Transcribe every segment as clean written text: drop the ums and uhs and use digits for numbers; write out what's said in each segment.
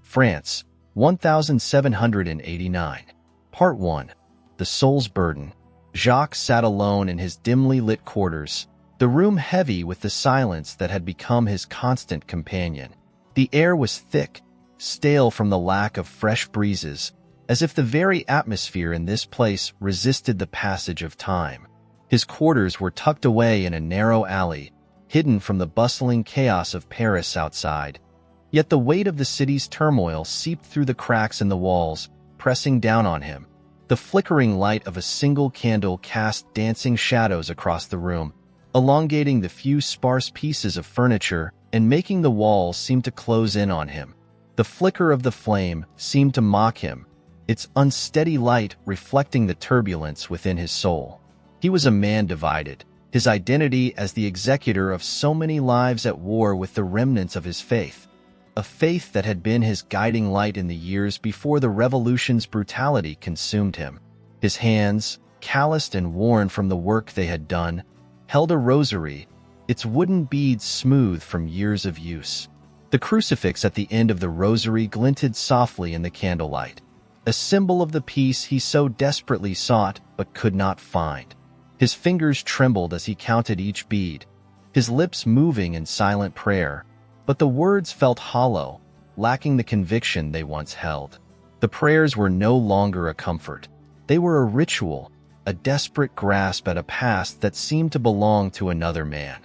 France, 1789. Part 1. The Soul's Burden. Jacques sat alone in his dimly lit quarters, the room heavy with the silence that had become his constant companion. The air was thick, stale from the lack of fresh breezes, as if the very atmosphere in this place resisted the passage of time. His quarters were tucked away in a narrow alley, hidden from the bustling chaos of Paris outside. Yet the weight of the city's turmoil seeped through the cracks in the walls, pressing down on him. The flickering light of a single candle cast dancing shadows across the room, elongating the few sparse pieces of furniture and making the walls seem to close in on him. The flicker of the flame seemed to mock him, its unsteady light reflecting the turbulence within his soul. He was a man divided, his identity as the executor of so many lives at war with the remnants of his faith, a faith that had been his guiding light in the years before the revolution's brutality consumed him. His hands, calloused and worn from the work they had done, held a rosary, its wooden beads smooth from years of use. The crucifix at the end of the rosary glinted softly in the candlelight, a symbol of the peace he so desperately sought but could not find. His fingers trembled as he counted each bead, his lips moving in silent prayer, but the words felt hollow, lacking the conviction they once held. The prayers were no longer a comfort. They were a ritual, a desperate grasp at a past that seemed to belong to another man.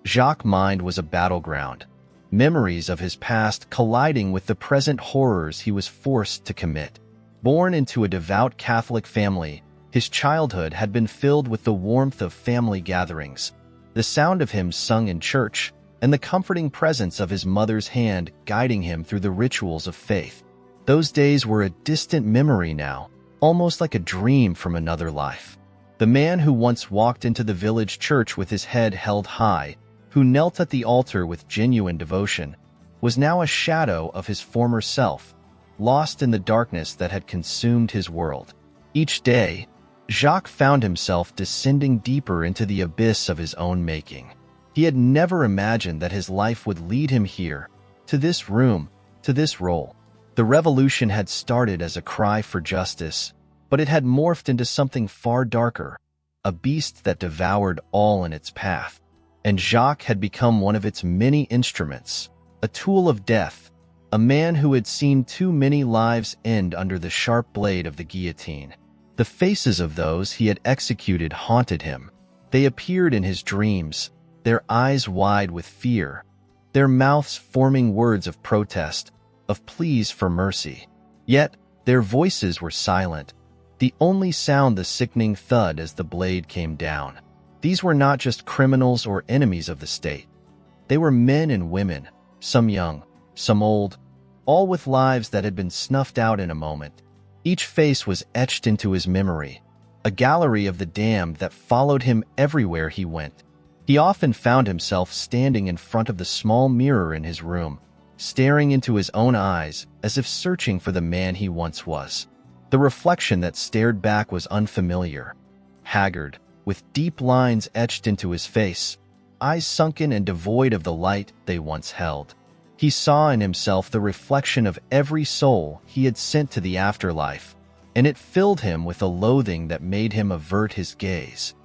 Jacques' mind was a battleground, memories of his past colliding with the present horrors he was forced to commit. Born into a devout Catholic family, his childhood had been filled with the warmth of family gatherings, the sound of hymns sung in church, and the comforting presence of his mother's hand guiding him through the rituals of faith. Those days were a distant memory now, almost like a dream from another life. The man who once walked into the village church with his head held high, who knelt at the altar with genuine devotion, was now a shadow of his former self, lost in the darkness that had consumed his world. Each day, Jacques found himself descending deeper into the abyss of his own making. He had never imagined that his life would lead him here, to this room, to this role. The revolution had started as a cry for justice, but it had morphed into something far darker, a beast that devoured all in its path. And Jacques had become one of its many instruments, a tool of death, a man who had seen too many lives end under the sharp blade of the guillotine. The faces of those he had executed haunted him. They appeared in his dreams, their eyes wide with fear, their mouths forming words of protest, of pleas for mercy. Yet their voices were silent, the only sound the sickening thud as the blade came down. These were not just criminals or enemies of the state. They were men and women, some young, some old, all with lives that had been snuffed out in a moment. Each face was etched into his memory, a gallery of the damned that followed him everywhere he went. He often found himself standing in front of the small mirror in his room, staring into his own eyes as if searching for the man he once was. The reflection that stared back was unfamiliar, haggard, with deep lines etched into his face, eyes sunken and devoid of the light they once held. He saw in himself the reflection of every soul he had sent to the afterlife, and it filled him with a loathing that made him avert his gaze.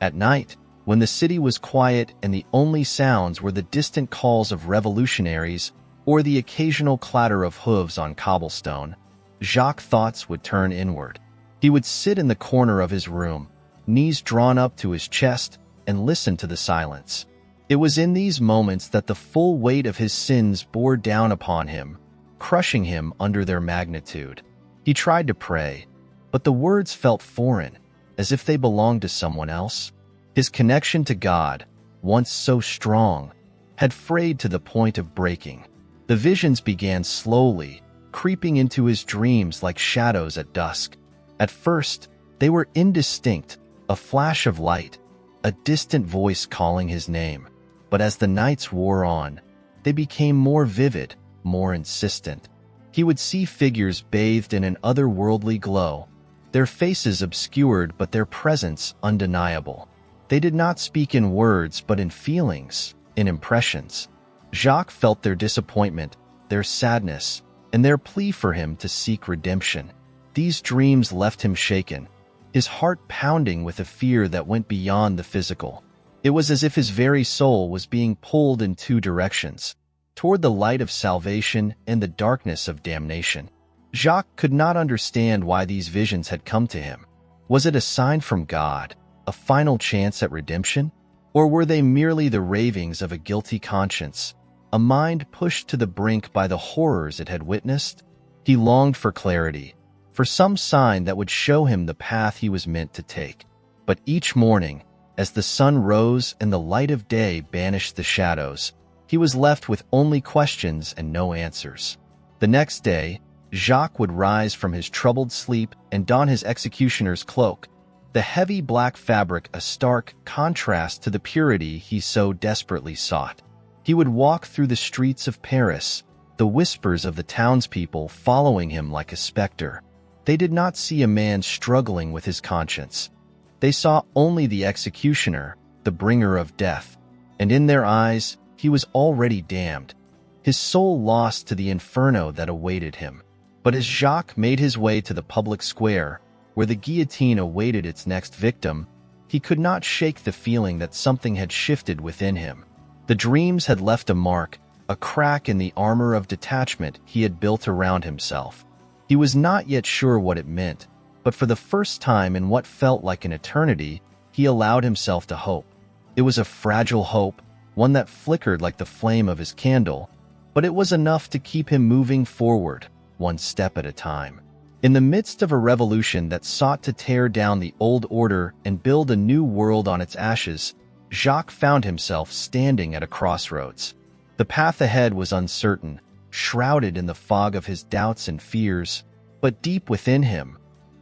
At night, when the city was quiet and the only sounds were the distant calls of revolutionaries or the occasional clatter of hooves on cobblestone, Jacques' thoughts would turn inward. He would sit in the corner of his room, knees drawn up to his chest, and listen to the silence. It was in these moments that the full weight of his sins bore down upon him, crushing him under their magnitude. He tried to pray, but the words felt foreign, as if they belonged to someone else. His connection to God, once so strong, had frayed to the point of breaking. The visions began slowly, creeping into his dreams like shadows at dusk. At first, they were indistinct, a flash of light, a distant voice calling his name. But as the nights wore on, they became more vivid, more insistent. He would see figures bathed in an otherworldly glow, their faces obscured but their presence undeniable. They did not speak in words but in feelings, in impressions. Jacques felt their disappointment, their sadness, and their plea for him to seek redemption. These dreams left him shaken, his heart pounding with a fear that went beyond the physical. It was as if his very soul was being pulled in two directions, toward the light of salvation and the darkness of damnation. Jacques could not understand why these visions had come to him. Was it a sign from God, a final chance at redemption? Or were they merely the ravings of a guilty conscience, a mind pushed to the brink by the horrors it had witnessed? He longed for clarity, for some sign that would show him the path he was meant to take. But each morning, as the sun rose and the light of day banished the shadows, he was left with only questions and no answers. The next day, Jacques would rise from his troubled sleep and don his executioner's cloak, the heavy black fabric a stark contrast to the purity he so desperately sought. He would walk through the streets of Paris, the whispers of the townspeople following him like a specter. They did not see a man struggling with his conscience. They saw only the executioner, the bringer of death, and in their eyes he was already damned, his soul lost to the inferno that awaited him. But as Jacques made his way to the public square, where the guillotine awaited its next victim, he could not shake the feeling that something had shifted within him. The dreams had left a mark, a crack in the armor of detachment he had built around himself. He was not yet sure what it meant, but for the first time in what felt like an eternity, he allowed himself to hope. It was a fragile hope, one that flickered like the flame of his candle, but it was enough to keep him moving forward, one step at a time. In the midst of a revolution that sought to tear down the old order and build a new world on its ashes, Jacques found himself standing at a crossroads. The path ahead was uncertain, shrouded in the fog of his doubts and fears, but deep within him,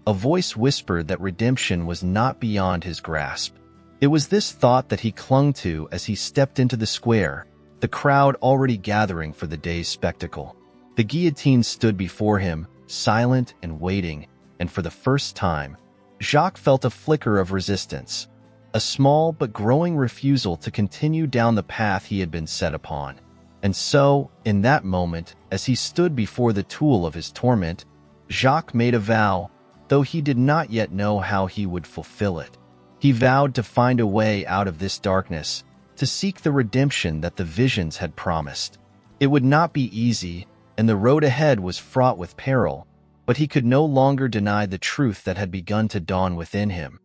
a voice whispered that redemption was not beyond his grasp. It was this thought that he clung to as he stepped into the square, the crowd already gathering for the day's spectacle. The guillotine stood before him, silent and waiting, and for the first time, Jacques felt a flicker of resistance, a small but growing refusal to continue down the path he had been set upon. And so, in that moment, as he stood before the tool of his torment, Jacques made a vow, though he did not yet know how he would fulfill it. He vowed to find a way out of this darkness, to seek the redemption that the visions had promised. It would not be easy, and the road ahead was fraught with peril, but he could no longer deny the truth that had begun to dawn within him,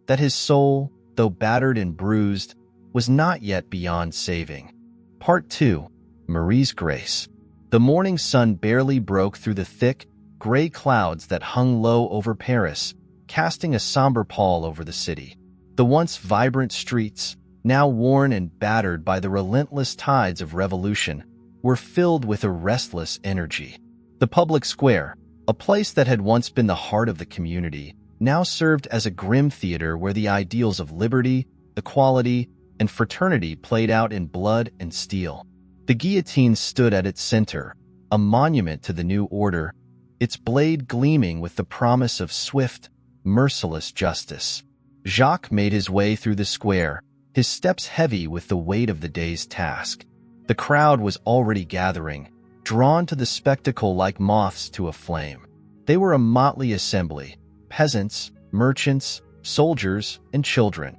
that his soul, though battered and bruised, was not yet beyond saving. Part 2. Marie's Grace. The morning sun barely broke through the thick, gray clouds that hung low over Paris, casting a somber pall over the city. The once vibrant streets, now worn and battered by the relentless tides of revolution, were filled with a restless energy. The public square, a place that had once been the heart of the community, now served as a grim theater where the ideals of liberty, equality, and fraternity played out in blood and steel. The guillotine stood at its center, a monument to the new order, its blade gleaming with the promise of swift, merciless justice. Jacques made his way through the square, his steps heavy with the weight of the day's task. The crowd was already gathering, drawn to the spectacle like moths to a flame. They were a motley assembly, peasants, merchants, soldiers, and children,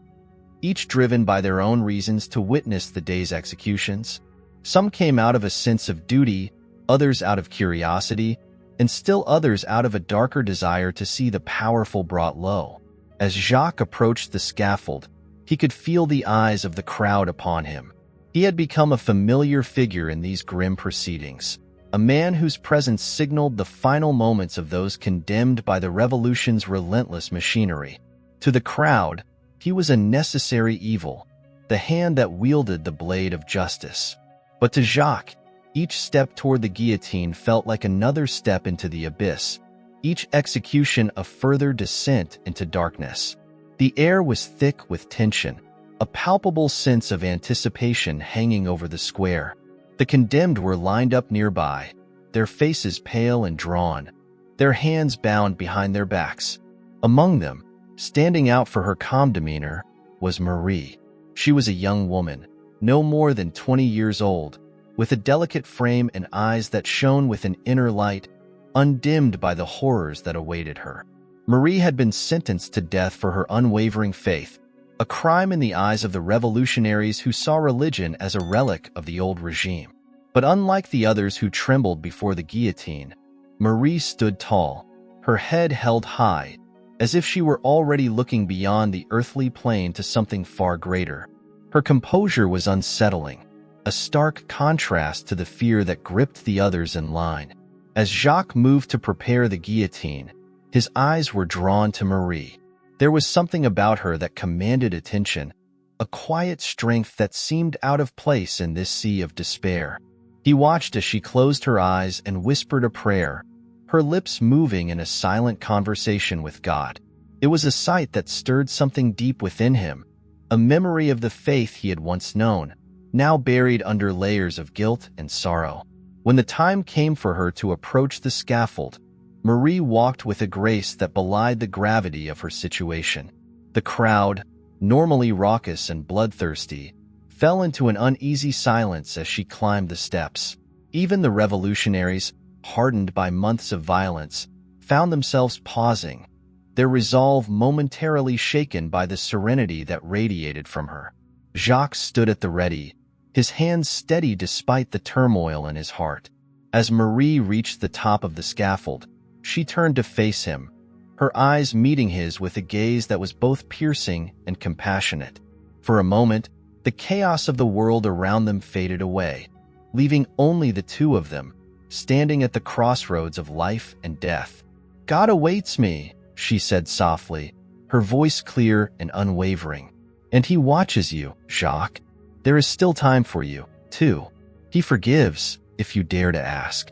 each driven by their own reasons to witness the day's executions. Some came out of a sense of duty, others out of curiosity, and still others out of a darker desire to see the powerful brought low. As Jacques approached the scaffold, he could feel the eyes of the crowd upon him. He had become a familiar figure in these grim proceedings, a man whose presence signaled the final moments of those condemned by the revolution's relentless machinery. To the crowd, he was a necessary evil, the hand that wielded the blade of justice. But to Jacques, each step toward the guillotine felt like another step into the abyss, each execution a further descent into darkness. The air was thick with tension, a palpable sense of anticipation hanging over the square. The condemned were lined up nearby, their faces pale and drawn, their hands bound behind their backs. Among them, standing out for her calm demeanor, was Marie. She was a young woman, no more than 20 years old, with a delicate frame and eyes that shone with an inner light, undimmed by the horrors that awaited her. Marie had been sentenced to death for her unwavering faith, a crime in the eyes of the revolutionaries who saw religion as a relic of the old regime. But unlike the others who trembled before the guillotine, Marie stood tall, her head held high, as if she were already looking beyond the earthly plane to something far greater. Her composure was unsettling, a stark contrast to the fear that gripped the others in line. As Jacques moved to prepare the guillotine, his eyes were drawn to Marie. There was something about her that commanded attention, a quiet strength that seemed out of place in this sea of despair. He watched as she closed her eyes and whispered a prayer, her lips moving in a silent conversation with God. It was a sight that stirred something deep within him, a memory of the faith he had once known, now buried under layers of guilt and sorrow. When the time came for her to approach the scaffold, Marie walked with a grace that belied the gravity of her situation. The crowd, normally raucous and bloodthirsty, fell into an uneasy silence as she climbed the steps. Even the revolutionaries, hardened by months of violence, found themselves pausing, their resolve momentarily shaken by the serenity that radiated from her. Jacques stood at the ready, his hands steady despite the turmoil in his heart. As Marie reached the top of the scaffold, she turned to face him, her eyes meeting his with a gaze that was both piercing and compassionate. For a moment, the chaos of the world around them faded away, leaving only the two of them, standing at the crossroads of life and death. "God awaits me," she said softly, her voice clear and unwavering. "And he watches you, Jacques. There is still time for you, too. He forgives, if you dare to ask."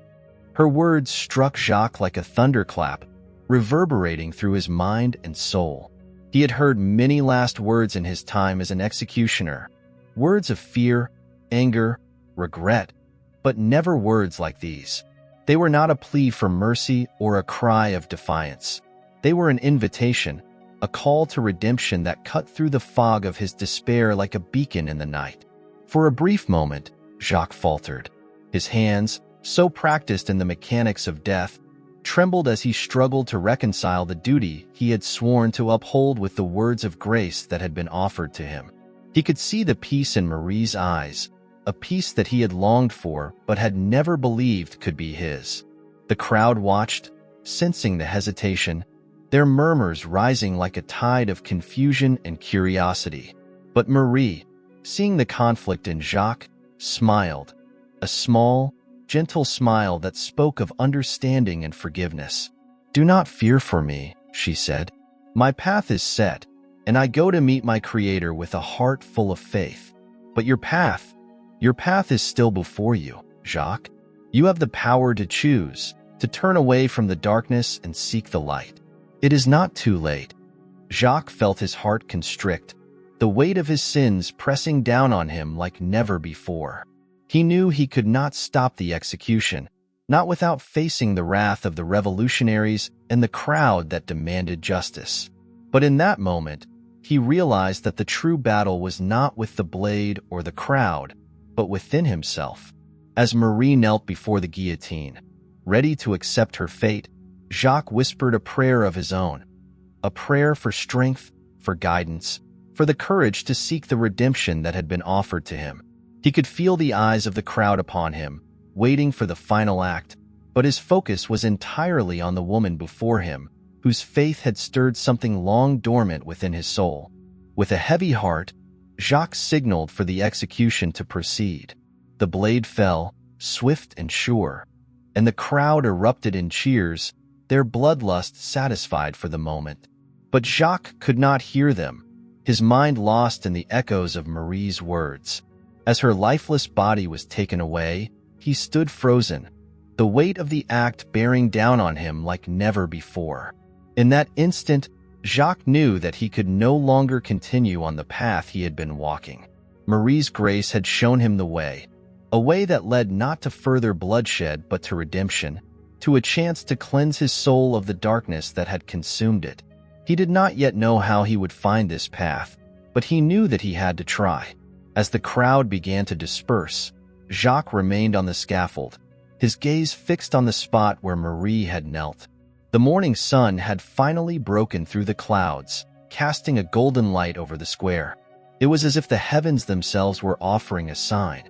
Her words struck Jacques like a thunderclap, reverberating through his mind and soul. He had heard many last words in his time as an executioner, words of fear, anger, regret, but never words like these. They were not a plea for mercy or a cry of defiance. They were an invitation, a call to redemption that cut through the fog of his despair like a beacon in the night. For a brief moment, Jacques faltered. His hands, so practiced in the mechanics of death, trembled as he struggled to reconcile the duty he had sworn to uphold with the words of grace that had been offered to him. He could see the peace in Marie's eyes, a peace that he had longed for but had never believed could be his. The crowd watched, sensing the hesitation, their murmurs rising like a tide of confusion and curiosity. But Marie, seeing the conflict in Jacques, smiled, a small, gentle smile that spoke of understanding and forgiveness. "Do not fear for me," she said. "My path is set, and I go to meet my Creator with a heart full of faith. But your path is still before you, Jacques. You have the power to choose, to turn away from the darkness and seek the light. It is not too late." Jacques felt his heart constrict, the weight of his sins pressing down on him like never before. He knew he could not stop the execution, not without facing the wrath of the revolutionaries and the crowd that demanded justice. But in that moment, he realized that the true battle was not with the blade or the crowd, but within himself. As Marie knelt before the guillotine, ready to accept her fate, Jacques whispered a prayer of his own, a prayer for strength, for guidance, for the courage to seek the redemption that had been offered to him. He could feel the eyes of the crowd upon him, waiting for the final act, but his focus was entirely on the woman before him, whose faith had stirred something long dormant within his soul. With a heavy heart, Jacques signaled for the execution to proceed. The blade fell, swift and sure, and the crowd erupted in cheers, their bloodlust satisfied for the moment. But Jacques could not hear them, his mind lost in the echoes of Marie's words. As her lifeless body was taken away, he stood frozen, the weight of the act bearing down on him like never before. In that instant, Jacques knew that he could no longer continue on the path he had been walking. Marie's grace had shown him the way, a way that led not to further bloodshed but to redemption, to a chance to cleanse his soul of the darkness that had consumed it. He did not yet know how he would find this path, but he knew that he had to try. As the crowd began to disperse, Jacques remained on the scaffold, his gaze fixed on the spot where Marie had knelt. The morning sun had finally broken through the clouds, casting a golden light over the square. It was as if the heavens themselves were offering a sign,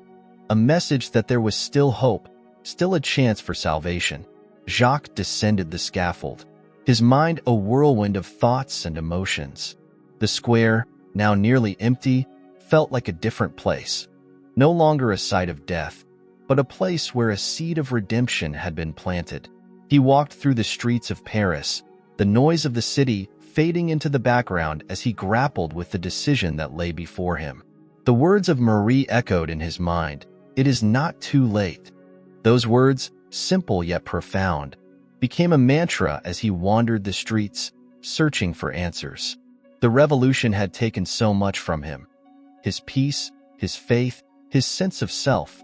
a message that there was still hope, still a chance for salvation. Jacques descended the scaffold, his mind a whirlwind of thoughts and emotions. The square, now nearly empty, felt like a different place. No longer a site of death, but a place where a seed of redemption had been planted. He walked through the streets of Paris, the noise of the city fading into the background as he grappled with the decision that lay before him. The words of Marie echoed in his mind, "It is not too late." Those words, simple yet profound, became a mantra as he wandered the streets, searching for answers. The revolution had taken so much from him: his peace, his faith, his sense of self.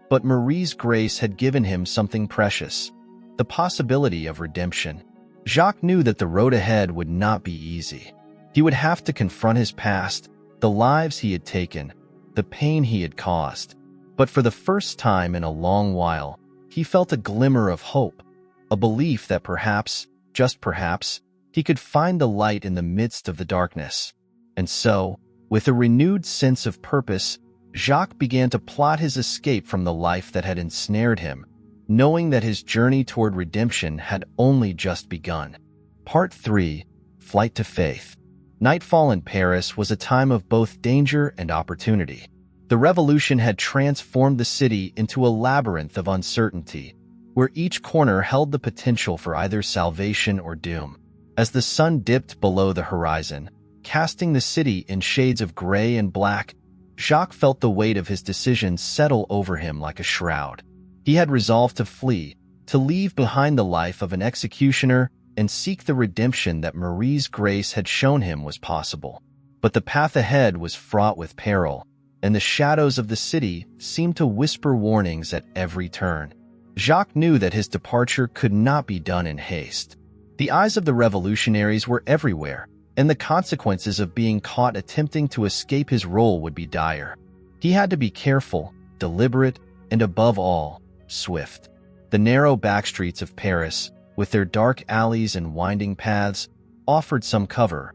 But Marie's grace had given him something precious, the possibility of redemption. Jacques knew that the road ahead would not be easy. He would have to confront his past, the lives he had taken, the pain he had caused. But for the first time in a long while, he felt a glimmer of hope, a belief that perhaps, just perhaps, he could find the light in the midst of the darkness. And so, with a renewed sense of purpose, Jacques began to plot his escape from the life that had ensnared him, knowing that his journey toward redemption had only just begun. Part 3. Flight to Faith. Nightfall in Paris was a time of both danger and opportunity. The revolution had transformed the city into a labyrinth of uncertainty, where each corner held the potential for either salvation or doom. As the sun dipped below the horizon, casting the city in shades of gray and black, Jacques felt the weight of his decision settle over him like a shroud. He had resolved to flee, to leave behind the life of an executioner and seek the redemption that Marie's grace had shown him was possible. But the path ahead was fraught with peril, and the shadows of the city seemed to whisper warnings at every turn. Jacques knew that his departure could not be done in haste. The eyes of the revolutionaries were everywhere, and the consequences of being caught attempting to escape his role would be dire. He had to be careful, deliberate, and above all, swift. The narrow backstreets of Paris, with their dark alleys and winding paths, offered some cover,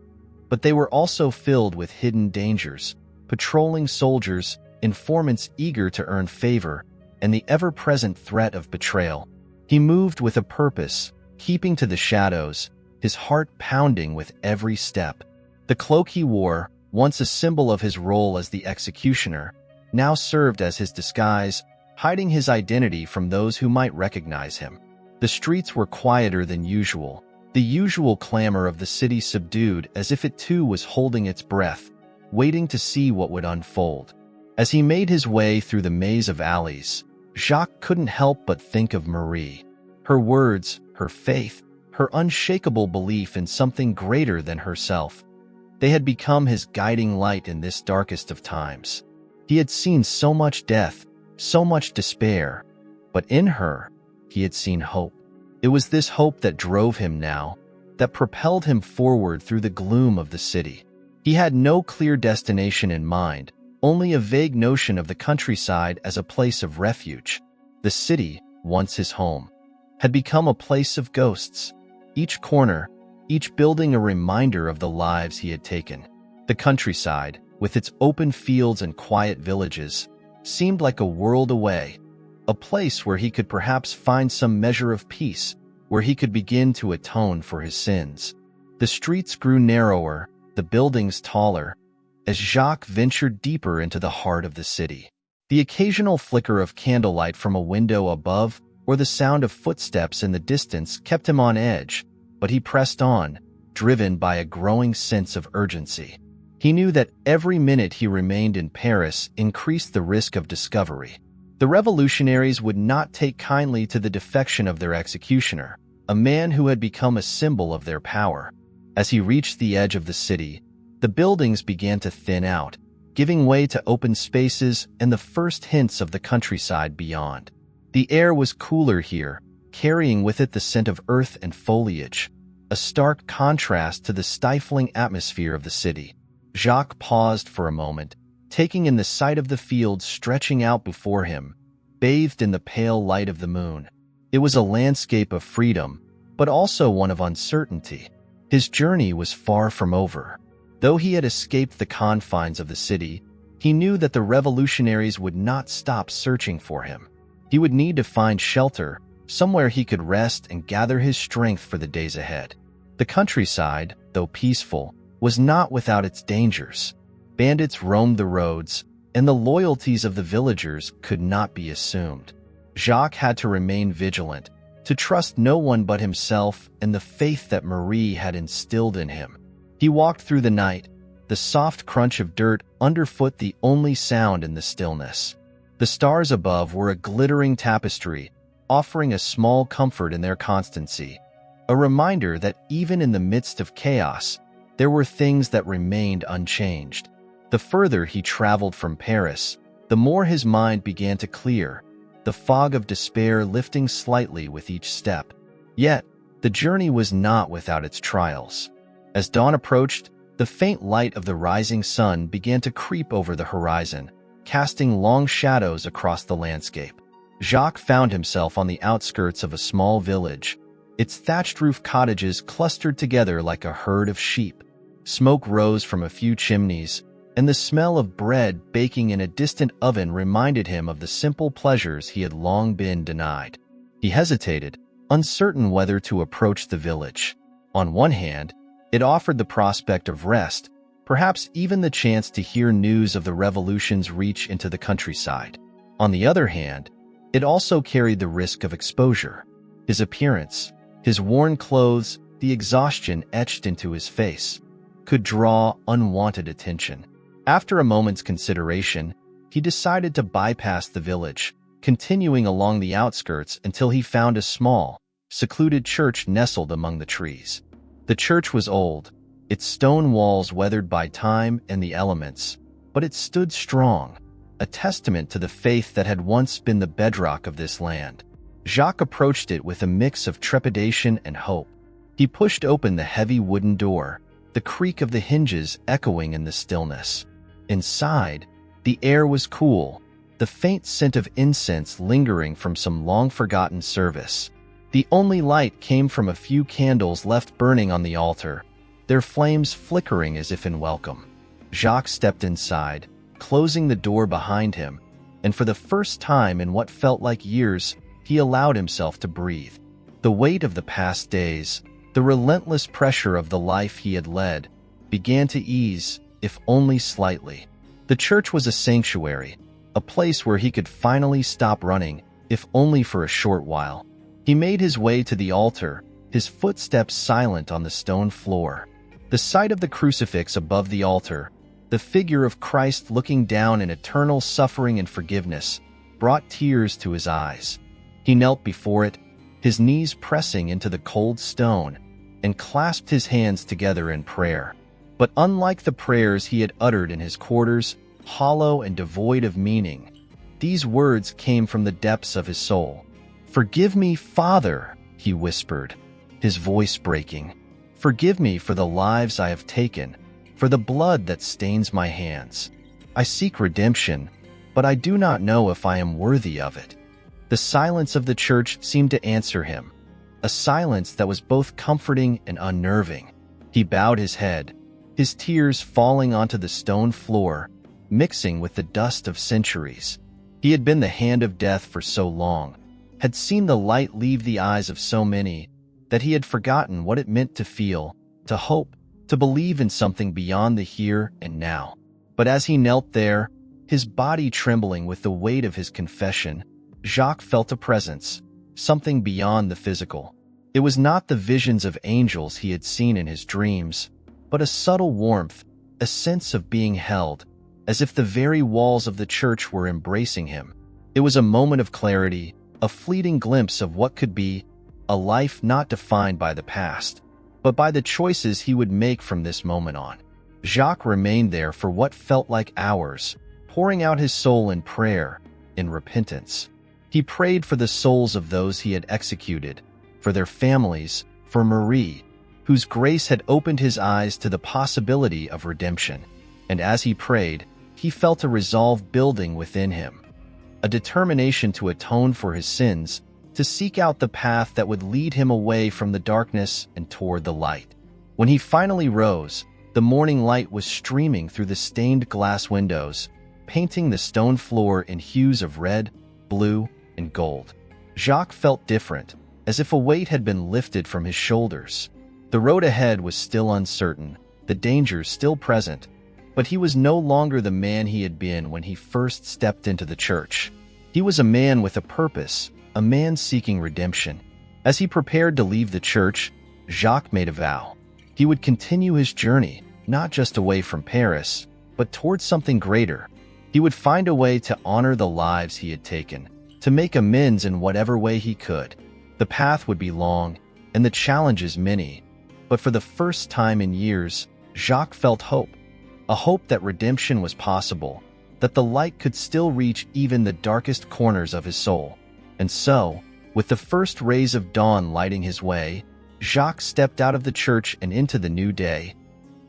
but they were also filled with hidden dangers, patrolling soldiers, informants eager to earn favor, and the ever-present threat of betrayal. He moved with a purpose, keeping to the shadows, his heart pounding with every step. The cloak he wore, once a symbol of his role as the executioner, now served as his disguise, hiding his identity from those who might recognize him. The streets were quieter than usual, the usual clamor of the city subdued as if it too was holding its breath, waiting to see what would unfold. As he made his way through the maze of alleys, Jacques couldn't help but think of Marie. Her words, her faith, her unshakable belief in something greater than herself. They had become his guiding light in this darkest of times. He had seen so much death, so much despair, but in her, he had seen hope. It was this hope that drove him now, that propelled him forward through the gloom of the city. He had no clear destination in mind, only a vague notion of the countryside as a place of refuge. The city, once his home, had become a place of ghosts. Each corner, each building a reminder of the lives he had taken. The countryside, with its open fields and quiet villages, seemed like a world away, a place where he could perhaps find some measure of peace, where he could begin to atone for his sins. The streets grew narrower, the buildings taller, as Jacques ventured deeper into the heart of the city. The occasional flicker of candlelight from a window above or the sound of footsteps in the distance kept him on edge, but he pressed on, driven by a growing sense of urgency. He knew that every minute he remained in Paris increased the risk of discovery. The revolutionaries would not take kindly to the defection of their executioner, a man who had become a symbol of their power. As he reached the edge of the city, the buildings began to thin out, giving way to open spaces and the first hints of the countryside beyond. The air was cooler here, carrying with it the scent of earth and foliage, a stark contrast to the stifling atmosphere of the city. Jacques paused for a moment, taking in the sight of the fields stretching out before him, bathed in the pale light of the moon. It was a landscape of freedom, but also one of uncertainty. His journey was far from over. Though he had escaped the confines of the city, he knew that the revolutionaries would not stop searching for him. He would need to find shelter, somewhere he could rest and gather his strength for the days ahead. The countryside, though peaceful, was not without its dangers. Bandits roamed the roads, and the loyalties of the villagers could not be assumed. Jacques had to remain vigilant, to trust no one but himself and the faith that Marie had instilled in him. He walked through the night, the soft crunch of dirt underfoot the only sound in the stillness. The stars above were a glittering tapestry, offering a small comfort in their constancy, a reminder that even in the midst of chaos, there were things that remained unchanged. The further he traveled from Paris, the more his mind began to clear, the fog of despair lifting slightly with each step. Yet, the journey was not without its trials. As dawn approached, the faint light of the rising sun began to creep over the horizon, casting long shadows across the landscape. Jacques found himself on the outskirts of a small village, its thatched-roof cottages clustered together like a herd of sheep. Smoke rose from a few chimneys, and the smell of bread baking in a distant oven reminded him of the simple pleasures he had long been denied. He hesitated, uncertain whether to approach the village. On one hand, it offered the prospect of rest, perhaps even the chance to hear news of the revolution's reach into the countryside. On the other hand, it also carried the risk of exposure. His appearance, his worn clothes, the exhaustion etched into his face, could draw unwanted attention. After a moment's consideration, he decided to bypass the village, continuing along the outskirts until he found a small, secluded church nestled among the trees. The church was old, its stone walls weathered by time and the elements, but it stood strong, a testament to the faith that had once been the bedrock of this land. Jacques approached it with a mix of trepidation and hope. He pushed open the heavy wooden door, the creak of the hinges echoing in the stillness. Inside, the air was cool, the faint scent of incense lingering from some long-forgotten service. The only light came from a few candles left burning on the altar, their flames flickering as if in welcome. Jacques stepped inside, closing the door behind him, and for the first time in what felt like years, he allowed himself to breathe. The weight of the past days, the relentless pressure of the life he had led, began to ease, if only slightly. The church was a sanctuary, a place where he could finally stop running, if only for a short while. He made his way to the altar, his footsteps silent on the stone floor. The sight of the crucifix above the altar, the figure of Christ looking down in eternal suffering and forgiveness, brought tears to his eyes. He knelt before it, his knees pressing into the cold stone, and clasped his hands together in prayer. But unlike the prayers he had uttered in his quarters, hollow and devoid of meaning, these words came from the depths of his soul. "Forgive me, Father," he whispered, his voice breaking. "Forgive me for the lives I have taken, for the blood that stains my hands. I seek redemption, but I do not know if I am worthy of it." The silence of the church seemed to answer him, a silence that was both comforting and unnerving. He bowed his head, his tears falling onto the stone floor, mixing with the dust of centuries. He had been the hand of death for so long, had seen the light leave the eyes of so many, that he had forgotten what it meant to feel, to hope, to believe in something beyond the here and now. But as he knelt there, his body trembling with the weight of his confession, Jacques felt a presence, something beyond the physical. It was not the visions of angels he had seen in his dreams, but a subtle warmth, a sense of being held, as if the very walls of the church were embracing him. It was a moment of clarity, a fleeting glimpse of what could be, a life not defined by the past, but by the choices he would make from this moment on. Jacques remained there for what felt like hours, pouring out his soul in prayer, in repentance. He prayed for the souls of those he had executed, for their families, for Marie, whose grace had opened his eyes to the possibility of redemption. And as he prayed, he felt a resolve building within him. a determination to atone for his sins, to seek out the path that would lead him away from the darkness and toward the light. When he finally rose, the morning light was streaming through the stained glass windows, painting the stone floor in hues of red, blue, and gold. Jacques felt different, as if a weight had been lifted from his shoulders. The road ahead was still uncertain, the dangers still present, but he was no longer the man he had been when he first stepped into the church. He was a man with a purpose, a man seeking redemption. As he prepared to leave the church, Jacques made a vow. He would continue his journey, not just away from Paris, but towards something greater. He would find a way to honor the lives he had taken, to make amends in whatever way he could. The path would be long, and the challenges many, but for the first time in years, Jacques felt hope. A hope that redemption was possible, that the light could still reach even the darkest corners of his soul. And so, with the first rays of dawn lighting his way, Jacques stepped out of the church and into the new day,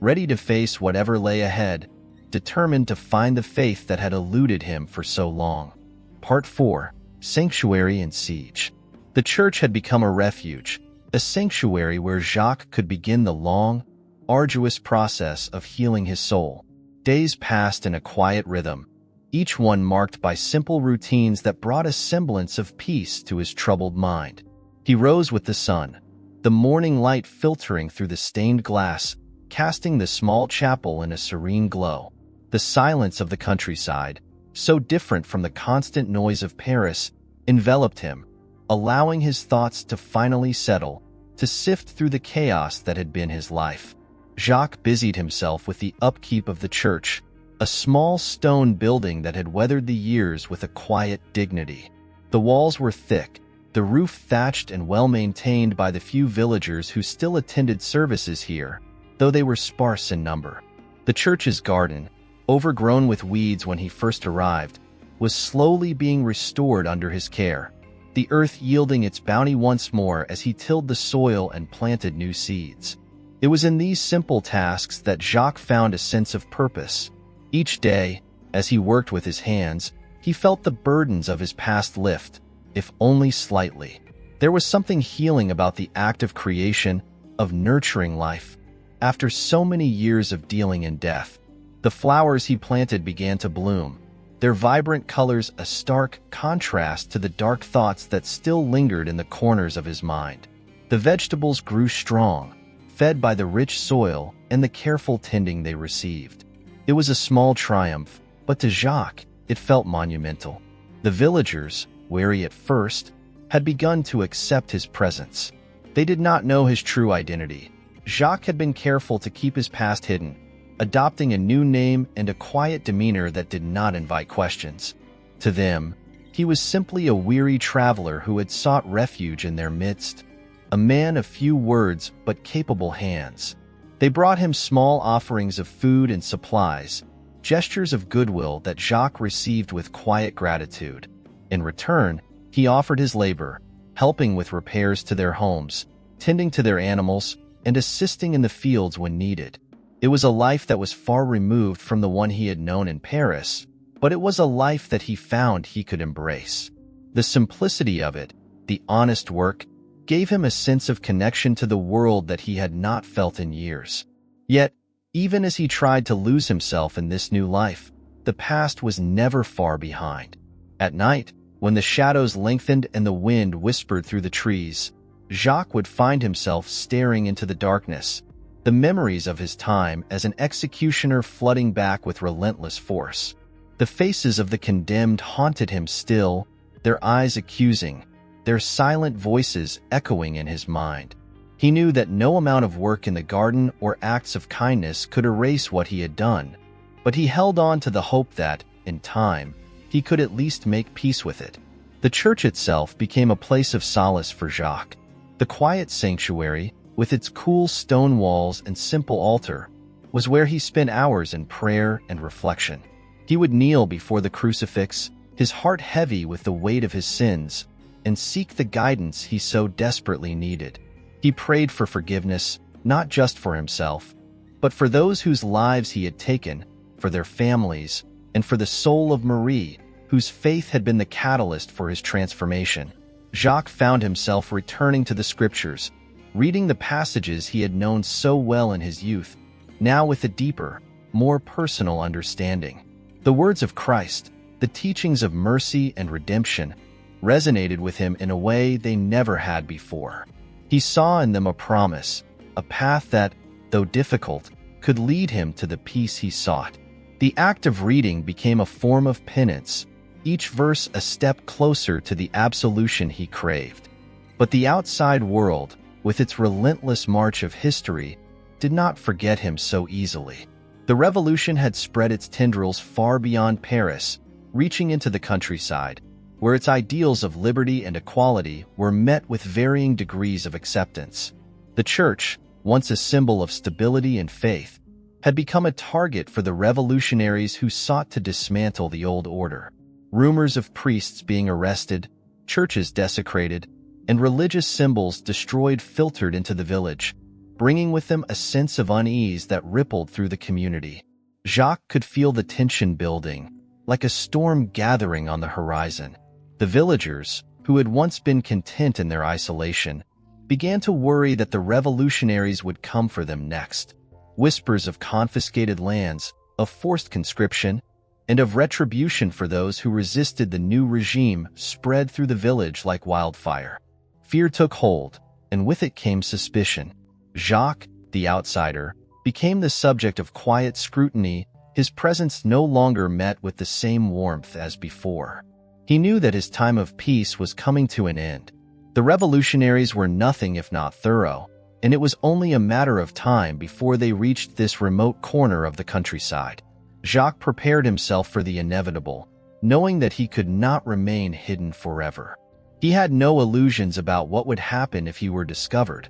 ready to face whatever lay ahead, determined to find the faith that had eluded him for so long. Part 4. Sanctuary and Siege. The church had become a refuge, a sanctuary where Jacques could begin the long, arduous process of healing his soul. Days passed in a quiet rhythm, each one marked by simple routines that brought a semblance of peace to his troubled mind. He rose with the sun, the morning light filtering through the stained glass, casting the small chapel in a serene glow. The silence of the countryside, so different from the constant noise of Paris, enveloped him, allowing his thoughts to finally settle, to sift through the chaos that had been his life. Jacques busied himself with the upkeep of the church, a small stone building that had weathered the years with a quiet dignity. The walls were thick, the roof thatched and well-maintained by the few villagers who still attended services here, though they were sparse in number. The church's garden, overgrown with weeds when he first arrived, was slowly being restored under his care, the earth yielding its bounty once more as he tilled the soil and planted new seeds. It was in these simple tasks that Jacques found a sense of purpose. Each day, as he worked with his hands, he felt the burdens of his past lift, if only slightly. There was something healing about the act of creation, of nurturing life. After so many years of dealing in death, the flowers he planted began to bloom, their vibrant colors a stark contrast to the dark thoughts that still lingered in the corners of his mind. The vegetables grew strong, fed by the rich soil and the careful tending they received. It was a small triumph, but to Jacques, it felt monumental. The villagers, wary at first, had begun to accept his presence. They did not know his true identity. Jacques had been careful to keep his past hidden, adopting a new name and a quiet demeanor that did not invite questions. To them, he was simply a weary traveler who had sought refuge in their midst, a man of few words but capable hands. They brought him small offerings of food and supplies, gestures of goodwill that Jacques received with quiet gratitude. In return, he offered his labor, helping with repairs to their homes, tending to their animals, and assisting in the fields when needed. It was a life that was far removed from the one he had known in Paris, but it was a life that he found he could embrace. The simplicity of it, the honest work, gave him a sense of connection to the world that he had not felt in years. Yet, even as he tried to lose himself in this new life, the past was never far behind. At night, when the shadows lengthened and the wind whispered through the trees, Jacques would find himself staring into the darkness, the memories of his time as an executioner flooding back with relentless force. The faces of the condemned haunted him still, their eyes accusing, their silent voices echoing in his mind. He knew that no amount of work in the garden or acts of kindness could erase what he had done, but he held on to the hope that, in time, he could at least make peace with it. The church itself became a place of solace for Jacques. The quiet sanctuary, with its cool stone walls and simple altar, was where he spent hours in prayer and reflection. He would kneel before the crucifix, his heart heavy with the weight of his sins, and seek the guidance he so desperately needed. He prayed for forgiveness, not just for himself, but for those whose lives he had taken, for their families, and for the soul of Marie, whose faith had been the catalyst for his transformation. Jacques found himself returning to the scriptures, reading the passages he had known so well in his youth, now with a deeper, more personal understanding. The words of Christ, the teachings of mercy and redemption, resonated with him in a way they never had before. He saw in them a promise, a path that, though difficult, could lead him to the peace he sought. The act of reading became a form of penance, each verse a step closer to the absolution he craved. But the outside world, with its relentless march of history, did not forget him so easily. The revolution had spread its tendrils far beyond Paris, reaching into the countryside, where its ideals of liberty and equality were met with varying degrees of acceptance. The church, once a symbol of stability and faith, had become a target for the revolutionaries who sought to dismantle the old order. Rumors of priests being arrested, churches desecrated, and religious symbols destroyed filtered into the village, bringing with them a sense of unease that rippled through the community. Jacques could feel the tension building, like a storm gathering on the horizon. The villagers, who had once been content in their isolation, began to worry that the revolutionaries would come for them next. Whispers of confiscated lands, of forced conscription, and of retribution for those who resisted the new regime spread through the village like wildfire. Fear took hold, and with it came suspicion. Jacques, the outsider, became the subject of quiet scrutiny. His presence no longer met with the same warmth as before. He knew that his time of peace was coming to an end. The revolutionaries were nothing if not thorough, and it was only a matter of time before they reached this remote corner of the countryside. Jacques prepared himself for the inevitable, knowing that he could not remain hidden forever. He had no illusions about what would happen if he were discovered.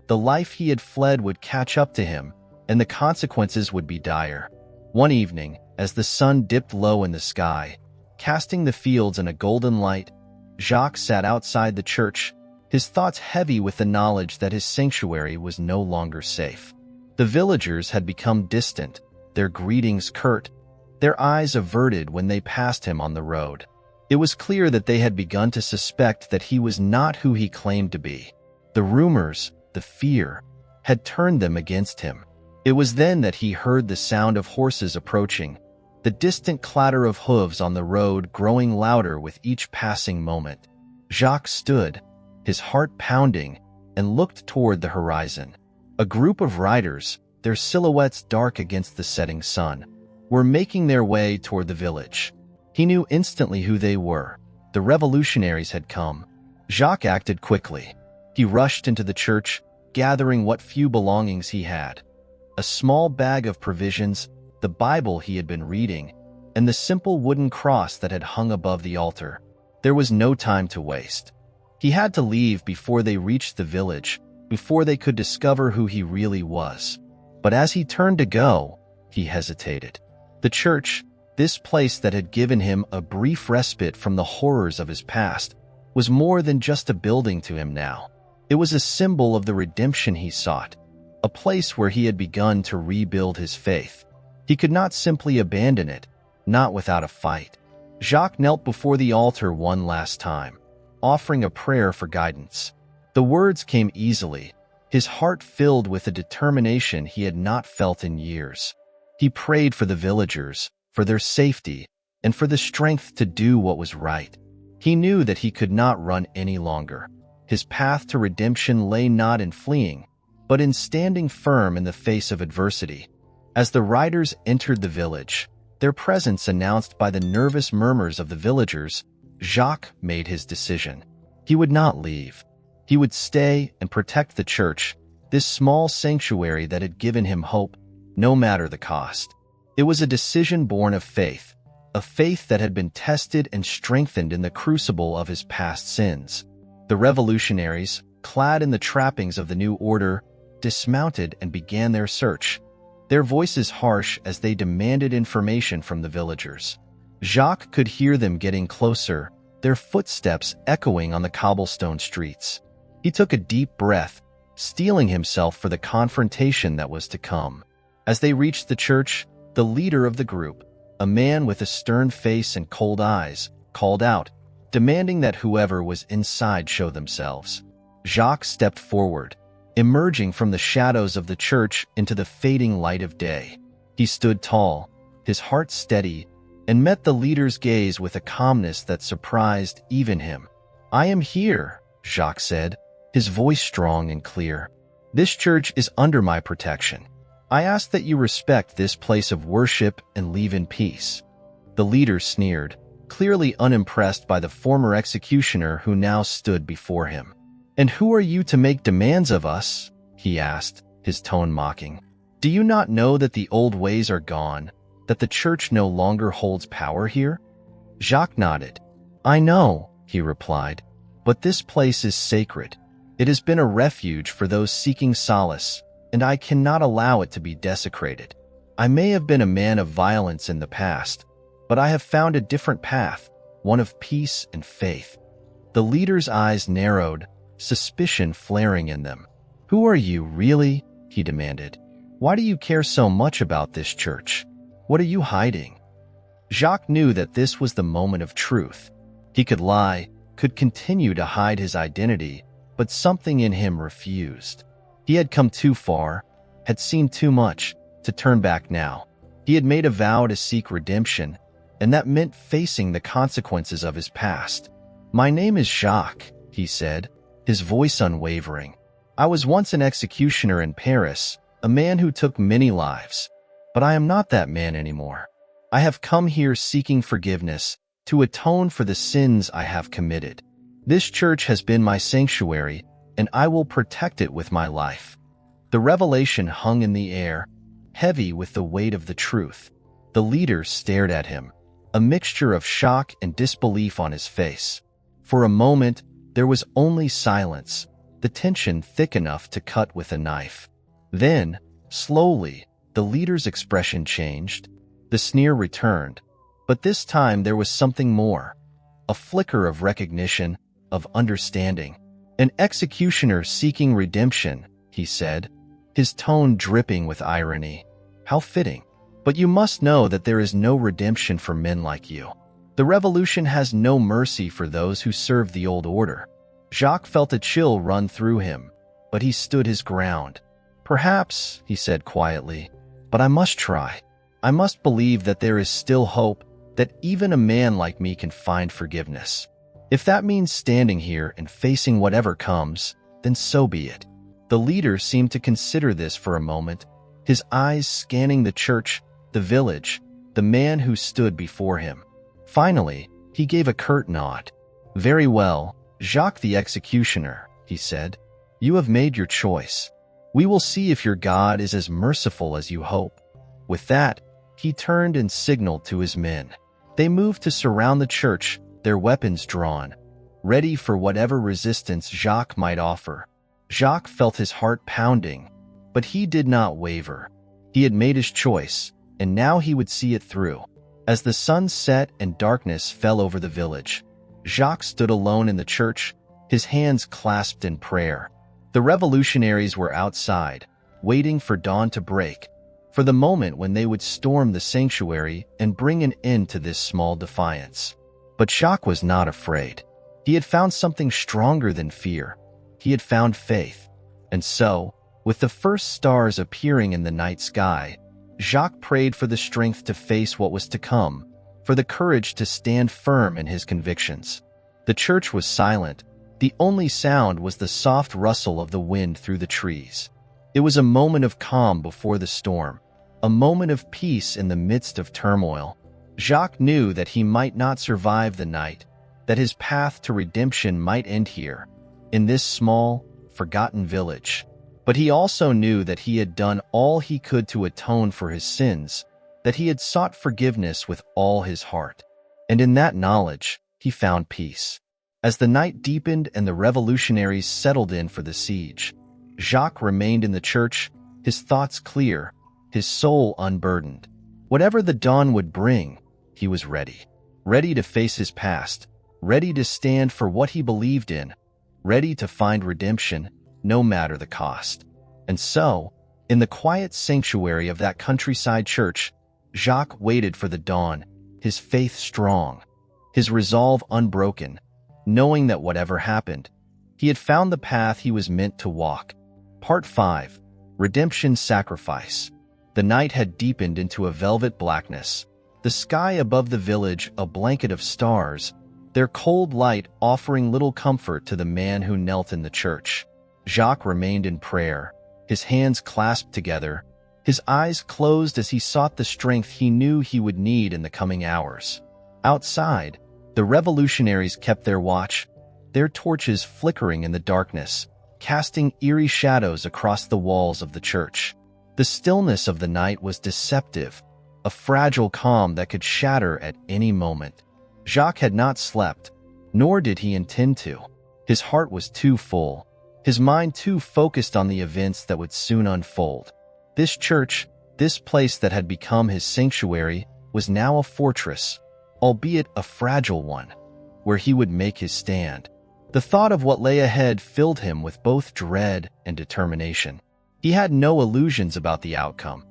The life he had fled would catch up to him, and the consequences would be dire. One evening, as the sun dipped low in the sky, casting the fields in a golden light, Jacques sat outside the church, his thoughts heavy with the knowledge that his sanctuary was no longer safe. The villagers had become distant, their greetings curt, their eyes averted when they passed him on the road. It was clear that they had begun to suspect that he was not who he claimed to be. The rumors, the fear, had turned them against him. It was then that he heard the sound of horses approaching, the distant clatter of hooves on the road growing louder with each passing moment. Jacques stood, his heart pounding, and looked toward the horizon. A group of riders, their silhouettes dark against the setting sun, were making their way toward the village. He knew instantly who they were. The revolutionaries had come. Jacques acted quickly. He rushed into the church, gathering what few belongings he had. A small bag of provisions, the Bible he had been reading, and the simple wooden cross that had hung above the altar. There was no time to waste. He had to leave before they reached the village, before they could discover who he really was. But as he turned to go, he hesitated. The church, this place that had given him a brief respite from the horrors of his past, was more than just a building to him now. It was a symbol of the redemption he sought, a place where he had begun to rebuild his faith. He could not simply abandon it, not without a fight. Jacques knelt before the altar one last time, offering a prayer for guidance. The words came easily, his heart filled with a determination he had not felt in years. He prayed for the villagers, for their safety, and for the strength to do what was right. He knew that he could not run any longer. His path to redemption lay not in fleeing, but in standing firm in the face of adversity. As the riders entered the village, their presence announced by the nervous murmurs of the villagers, Jacques made his decision. He would not leave. He would stay and protect the church, this small sanctuary that had given him hope, no matter the cost. It was a decision born of faith, a faith that had been tested and strengthened in the crucible of his past sins. The revolutionaries, clad in the trappings of the new order, dismounted and began their search, their voices harsh as they demanded information from the villagers. Jacques could hear them getting closer, their footsteps echoing on the cobblestone streets. He took a deep breath, steeling himself for the confrontation that was to come. As they reached the church, the leader of the group, a man with a stern face and cold eyes, called out, demanding that whoever was inside show themselves. Jacques stepped forward, emerging from the shadows of the church into the fading light of day. He stood tall, his heart steady, and met the leader's gaze with a calmness that surprised even him. "I am here," Jacques said, his voice strong and clear. "This church is under my protection. I ask that you respect this place of worship and leave in peace." The leader sneered, clearly unimpressed by the former executioner who now stood before him. "And who are you to make demands of us?" he asked, his tone mocking. "Do you not know that the old ways are gone, that the church no longer holds power here?" Jacques nodded. "I know," he replied, "but this place is sacred. It has been a refuge for those seeking solace, and I cannot allow it to be desecrated. I may have been a man of violence in the past, but I have found a different path, one of peace and faith." The leader's eyes narrowed, suspicion flaring in them. "Who are you, really?" he demanded. "Why do you care so much about this church? What are you hiding?" Jacques knew that this was the moment of truth. He could lie, could continue to hide his identity, but something in him refused. He had come too far, had seen too much, to turn back now. He had made a vow to seek redemption, and that meant facing the consequences of his past. "My name is Jacques," he said, his voice unwavering. "I was once an executioner in Paris, a man who took many lives. But I am not that man anymore. I have come here seeking forgiveness, to atone for the sins I have committed. This church has been my sanctuary, and I will protect it with my life." The revelation hung in the air, heavy with the weight of the truth. The leader stared at him, a mixture of shock and disbelief on his face. For a moment, there was only silence, the tension thick enough to cut with a knife. Then, slowly, the leader's expression changed. The sneer returned, but this time there was something more. A flicker of recognition, of understanding. "An executioner seeking redemption," he said, his tone dripping with irony. "How fitting. But you must know that there is no redemption for men like you. The revolution has no mercy for those who serve the old order." Jacques felt a chill run through him, but he stood his ground. "Perhaps," he said quietly, "but I must try. I must believe that there is still hope, that even a man like me can find forgiveness. If that means standing here and facing whatever comes, then so be it." The leader seemed to consider this for a moment, his eyes scanning the church, the village, the man who stood before him. Finally, he gave a curt nod. "Very well, Jacques the executioner," he said. "You have made your choice. We will see if your God is as merciful as you hope." With that, he turned and signaled to his men. They moved to surround the church, their weapons drawn, ready for whatever resistance Jacques might offer. Jacques felt his heart pounding, but he did not waver. He had made his choice, and now he would see it through. As the sun set and darkness fell over the village, Jacques stood alone in the church, his hands clasped in prayer. The revolutionaries were outside, waiting for dawn to break, for the moment when they would storm the sanctuary and bring an end to this small defiance. But Jacques was not afraid. He had found something stronger than fear. He had found faith. And so, with the first stars appearing in the night sky, Jacques prayed for the strength to face what was to come, for the courage to stand firm in his convictions. The church was silent. The only sound was the soft rustle of the wind through the trees. It was a moment of calm before the storm, a moment of peace in the midst of turmoil. Jacques knew that he might not survive the night, that his path to redemption might end here, in this small, forgotten village. But he also knew that he had done all he could to atone for his sins, that he had sought forgiveness with all his heart. And in that knowledge, he found peace. As the night deepened and the revolutionaries settled in for the siege, Jacques remained in the church, his thoughts clear, his soul unburdened. Whatever the dawn would bring, he was ready. Ready to face his past, ready to stand for what he believed in, ready to find redemption, no matter the cost. And so, in the quiet sanctuary of that countryside church, Jacques waited for the dawn, his faith strong, his resolve unbroken, knowing that whatever happened, he had found the path he was meant to walk. Part 5. Redemption Sacrifice. The night had deepened into a velvet blackness, the sky above the village a blanket of stars, their cold light offering little comfort to the man who knelt in the church. Jacques remained in prayer, his hands clasped together, his eyes closed as he sought the strength he knew he would need in the coming hours. Outside, the revolutionaries kept their watch, their torches flickering in the darkness, casting eerie shadows across the walls of the church. The stillness of the night was deceptive, a fragile calm that could shatter at any moment. Jacques had not slept, nor did he intend to. His heart was too full, his mind too focused on the events that would soon unfold. This church, this place that had become his sanctuary, was now a fortress, albeit a fragile one, where he would make his stand. The thought of what lay ahead filled him with both dread and determination. He had no illusions about the outcome.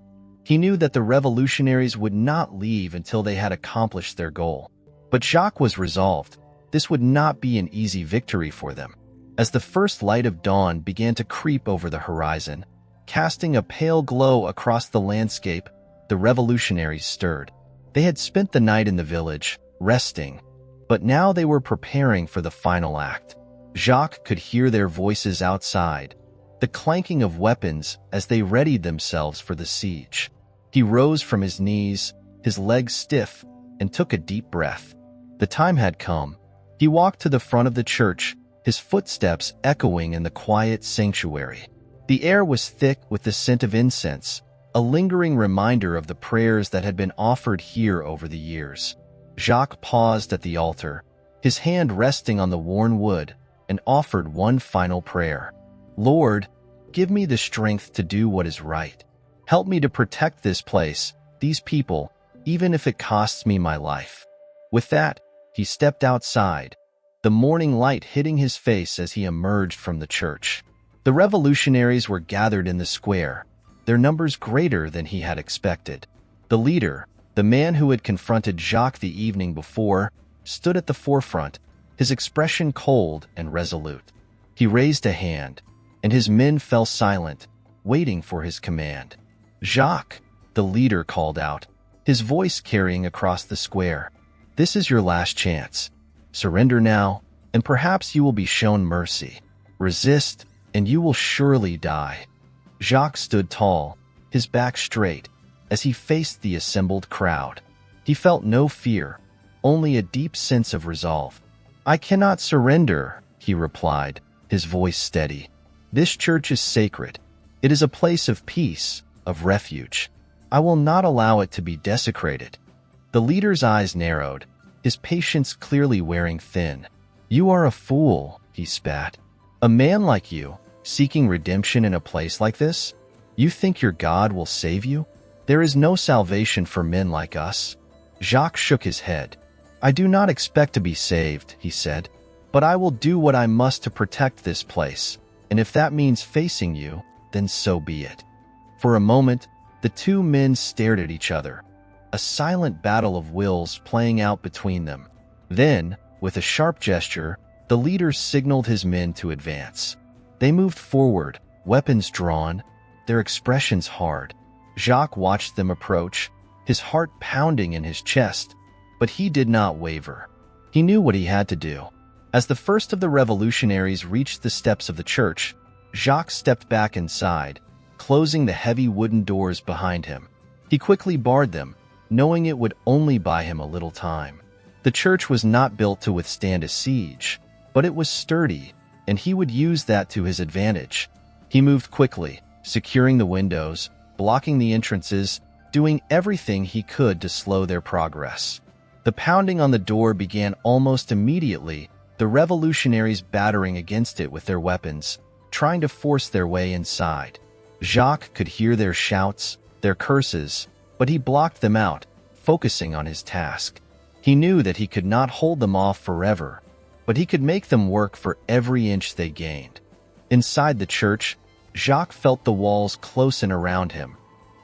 He knew that the revolutionaries would not leave until they had accomplished their goal. But Jacques was resolved. This would not be an easy victory for them. As the first light of dawn began to creep over the horizon, casting a pale glow across the landscape, the revolutionaries stirred. They had spent the night in the village, resting, but now they were preparing for the final act. Jacques could hear their voices outside, the clanking of weapons as they readied themselves for the siege. He rose from his knees, his legs stiff, and took a deep breath. The time had come. He walked to the front of the church, his footsteps echoing in the quiet sanctuary. The air was thick with the scent of incense, a lingering reminder of the prayers that had been offered here over the years. Jacques paused at the altar, his hand resting on the worn wood, and offered one final prayer. Lord, give me the strength to do what is right. Help me to protect this place, these people, even if it costs me my life. With that, he stepped outside, the morning light hitting his face as he emerged from the church. The revolutionaries were gathered in the square, their numbers greater than he had expected. The leader, the man who had confronted Jacques the evening before, stood at the forefront, his expression cold and resolute. He raised a hand, and his men fell silent, waiting for his command. Jacques, the leader called out, his voice carrying across the square. This is your last chance. Surrender now, and perhaps you will be shown mercy. Resist, and you will surely die. Jacques stood tall, his back straight, as he faced the assembled crowd. He felt no fear, only a deep sense of resolve. I cannot surrender, he replied, his voice steady. This church is sacred. It is a place of peace, of refuge. I will not allow it to be desecrated. The leader's eyes narrowed, his patience clearly wearing thin. You are a fool, he spat. A man like you, seeking redemption in a place like this? You think your God will save you? There is no salvation for men like us. Jacques shook his head. I do not expect to be saved, he said, but I will do what I must to protect this place, and if that means facing you, then so be it. For a moment, the two men stared at each other, a silent battle of wills playing out between them. Then, with a sharp gesture, the leader signaled his men to advance. They moved forward, weapons drawn, their expressions hard. Jacques watched them approach, his heart pounding in his chest, but he did not waver. He knew what he had to do. As the first of the revolutionaries reached the steps of the church, Jacques stepped back inside, closing the heavy wooden doors behind him. He quickly barred them, knowing it would only buy him a little time. The church was not built to withstand a siege, but it was sturdy, and he would use that to his advantage. He moved quickly, securing the windows, blocking the entrances, doing everything he could to slow their progress. The pounding on the door began almost immediately, the revolutionaries battering against it with their weapons, trying to force their way inside. Jacques could hear their shouts, their curses, but he blocked them out, focusing on his task. He knew that he could not hold them off forever, but he could make them work for every inch they gained. Inside the church, Jacques felt the walls close in around him,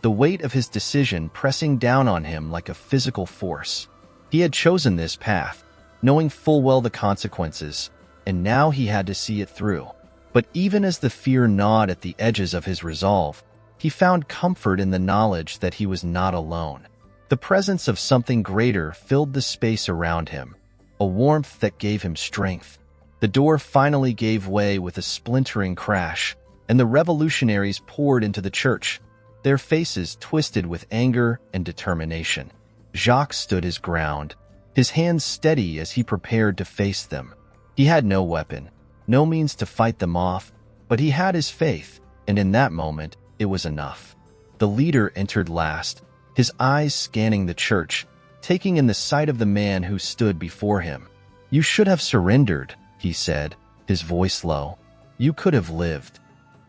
the weight of his decision pressing down on him like a physical force. He had chosen this path, knowing full well the consequences, and now he had to see it through. But even as the fear gnawed at the edges of his resolve, he found comfort in the knowledge that he was not alone. The presence of something greater filled the space around him, a warmth that gave him strength. The door finally gave way with a splintering crash, and the revolutionaries poured into the church, their faces twisted with anger and determination. Jacques stood his ground, his hands steady as he prepared to face them. He had no weapon, no means to fight them off, but he had his faith, and in that moment, it was enough. The leader entered last, his eyes scanning the church, taking in the sight of the man who stood before him. "You should have surrendered," he said, his voice low. "You could have lived."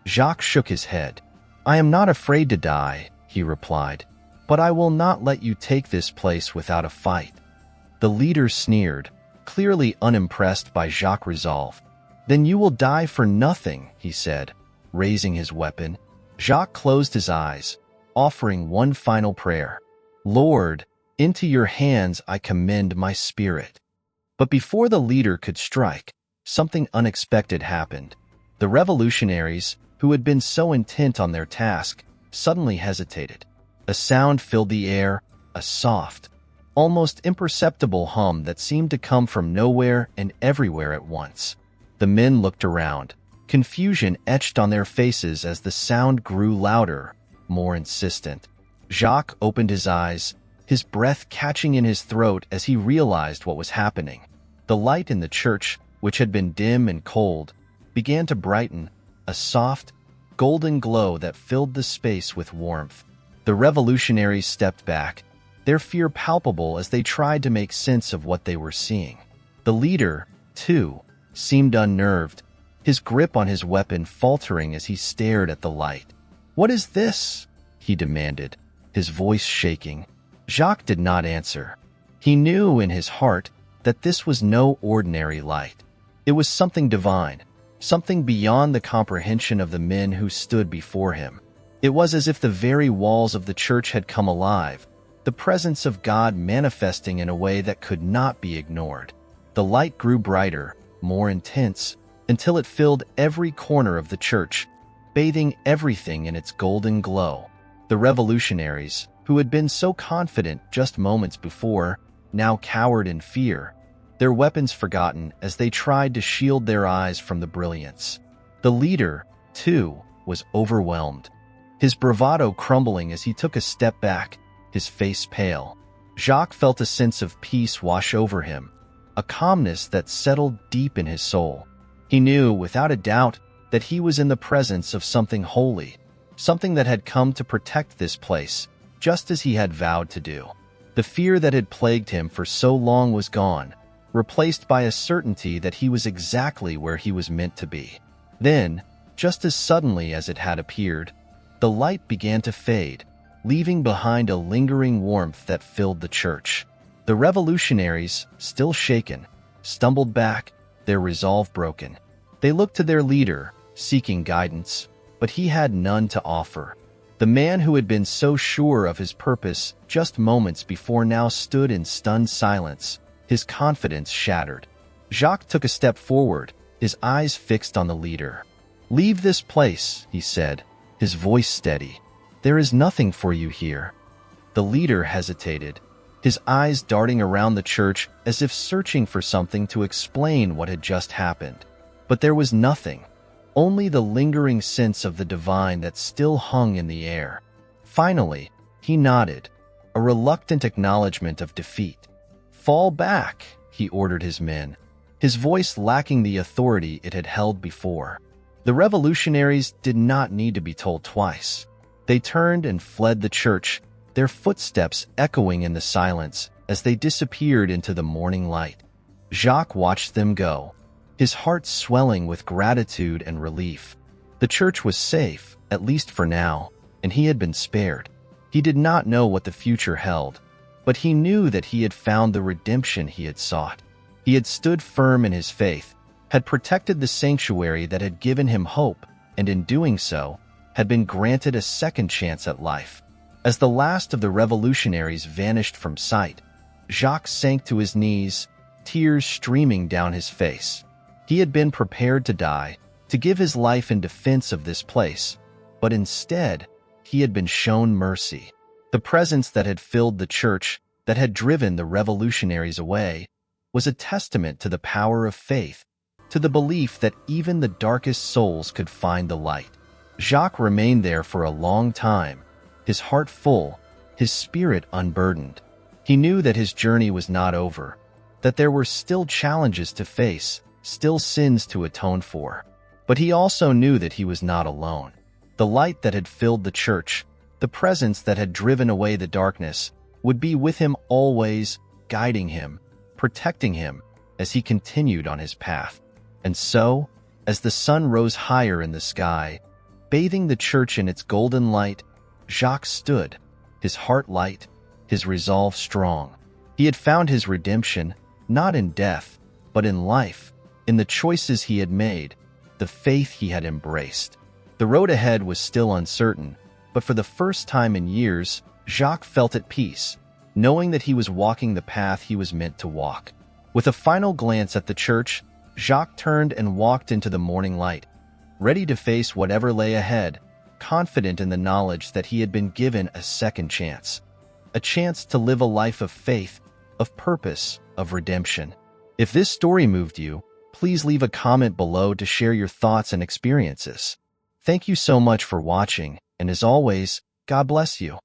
Jacques shook his head. "I am not afraid to die," he replied, "but I will not let you take this place without a fight." The leader sneered, clearly unimpressed by Jacques' resolve. "Then you will die for nothing," he said, raising his weapon. Jacques closed his eyes, offering one final prayer. "Lord, into your hands I commend my spirit." But before the leader could strike, something unexpected happened. The revolutionaries, who had been so intent on their task, suddenly hesitated. A sound filled the air, a soft, almost imperceptible hum that seemed to come from nowhere and everywhere at once. The men looked around, confusion etched on their faces as the sound grew louder, more insistent. Jacques opened his eyes, his breath catching in his throat as he realized what was happening. The light in the church, which had been dim and cold, began to brighten, a soft, golden glow that filled the space with warmth. The revolutionaries stepped back, their fear palpable as they tried to make sense of what they were seeing. The leader, too, seemed unnerved, his grip on his weapon faltering as he stared at the light. "What is this?" he demanded, his voice shaking. Jacques did not answer. He knew in his heart that this was no ordinary light. It was something divine, something beyond the comprehension of the men who stood before him. It was as if the very walls of the church had come alive, the presence of God manifesting in a way that could not be ignored. The light grew brighter, more intense, until it filled every corner of the church, bathing everything in its golden glow. The revolutionaries, who had been so confident just moments before, now cowered in fear, their weapons forgotten as they tried to shield their eyes from the brilliance. The leader, too, was overwhelmed, his bravado crumbling as he took a step back, his face pale. Jacques felt a sense of peace wash over him, a calmness that settled deep in his soul. He knew, without a doubt, that he was in the presence of something holy, something that had come to protect this place, just as he had vowed to do. The fear that had plagued him for so long was gone, replaced by a certainty that he was exactly where he was meant to be. Then, just as suddenly as it had appeared, the light began to fade, leaving behind a lingering warmth that filled the church. The revolutionaries, still shaken, stumbled back, their resolve broken. They looked to their leader, seeking guidance, but he had none to offer. The man who had been so sure of his purpose just moments before now stood in stunned silence, his confidence shattered. Jacques took a step forward, his eyes fixed on the leader. "Leave this place," he said, his voice steady. "There is nothing for you here." The leader hesitated, his eyes darting around the church as if searching for something to explain what had just happened. But there was nothing, only the lingering sense of the divine that still hung in the air. Finally, he nodded, a reluctant acknowledgement of defeat. "Fall back," he ordered his men, his voice lacking the authority it had held before. The revolutionaries did not need to be told twice. They turned and fled the church, their footsteps echoing in the silence as they disappeared into the morning light. Jacques watched them go, his heart swelling with gratitude and relief. The church was safe, at least for now, and he had been spared. He did not know what the future held, but he knew that he had found the redemption he had sought. He had stood firm in his faith, had protected the sanctuary that had given him hope, and in doing so, had been granted a second chance at life. As the last of the revolutionaries vanished from sight, Jacques sank to his knees, tears streaming down his face. He had been prepared to die, to give his life in defense of this place, but instead, he had been shown mercy. The presence that had filled the church, that had driven the revolutionaries away, was a testament to the power of faith, to the belief that even the darkest souls could find the light. Jacques remained there for a long time, his heart full, his spirit unburdened. He knew that his journey was not over, that there were still challenges to face, still sins to atone for. But he also knew that he was not alone. The light that had filled the church, the presence that had driven away the darkness, would be with him always, guiding him, protecting him as he continued on his path. And so, as the sun rose higher in the sky, bathing the church in its golden light, Jacques stood, his heart light, his resolve strong. He had found his redemption, not in death, but in life, in the choices he had made, the faith he had embraced. The road ahead was still uncertain, but for the first time in years, Jacques felt at peace, knowing that he was walking the path he was meant to walk. With a final glance at the church, Jacques turned and walked into the morning light, ready to face whatever lay ahead, confident in the knowledge that he had been given a second chance. A chance to live a life of faith, of purpose, of redemption. If this story moved you, please leave a comment below to share your thoughts and experiences. Thank you so much for watching, and as always, God bless you.